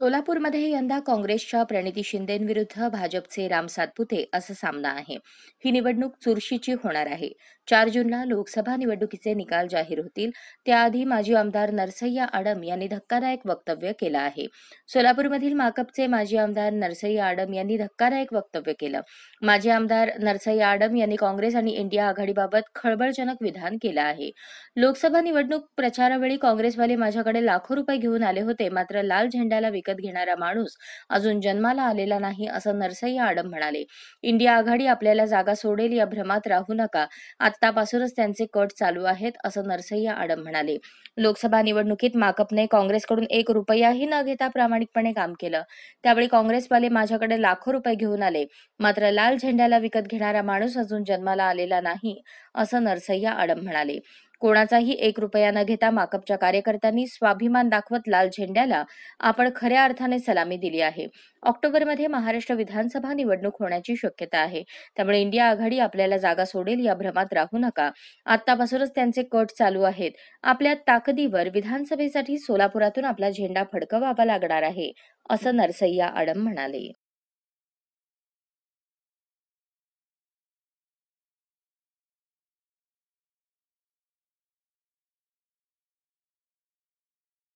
सोलापूरमध्ये यंदा काँग्रेसच्या प्रणिती शिंदेंविरुद्ध भाजपचे राम सातपुते असा सामना आहे. ही निवडणूक चुरशीची होणार आहे. 4 जूनला लोकसभा निवडणुकीचे निकाल जाहीर होतील. त्याआधी माजी आमदार नरसय्या आडम यांनी धक्कादायक वक्तव्य केलं आहे. सोलापूरमधील माकपचे माजी आमदार नरसय्या आडम यांनी धक्कादायक वक्तव्य केलं. माजी आमदार नरसय्या आडम यांनी काँग्रेस आणि इंडिया आघाडीबाबत खळबळजनक विधान केलं आहे. लोकसभा निवडणूक प्रचारावेळी काँग्रेसवाले माझ्याकडे लाखो रुपये घेऊन आले होते, मात्र लाल झेंड्याला विकत घेणारा माणूस अजून जन्माला आलेला नाही, असं नरसय्या आडम म्हणाले. इंडिया आघाडी आपल्याला जागा सोडेल या भ्रमात राहू नका. आत्तापासूनच त्यांचे कट चालू आहेत, असं नरसय्या आडम म्हणाले. लोकसभा निवडणुकीत माकपने काँग्रेसकडून 1 रुपयाही न घेता प्रामाणिकपणे काम केलं. त्यावेळी काँग्रेसवाले माझ्याकडे लाखो रुपये घेऊन आले, मात्र लाल झेंड्याला विकत घेणारा माणूस अजून जन्माला आलेला नाही, असं नरसय्या आडम म्हणाले. कोणाचाही 1 रुपया न घेता माकपच्या कार्यकर्त्यांनी स्वाभिमान दाखवत लाल झेंड्याला आपण खऱ्या अर्थाने सलामी दिली आहे. ऑक्टोबरमध्ये महाराष्ट्र विधानसभा निवडणूक होण्याची शक्यता आहे. त्यामुळे इंडिया आघाडी आपल्याला जागा सोडेल या भ्रमात राहू नका. आत्तापासूनच त्यांचे कट चालू आहेत. आपल्या ताकदीवर विधानसभेसाठी सोलापुरातून आपला झेंडा फडकवावा लागणार आहे, असं नरसय्या आडम म्हणाले.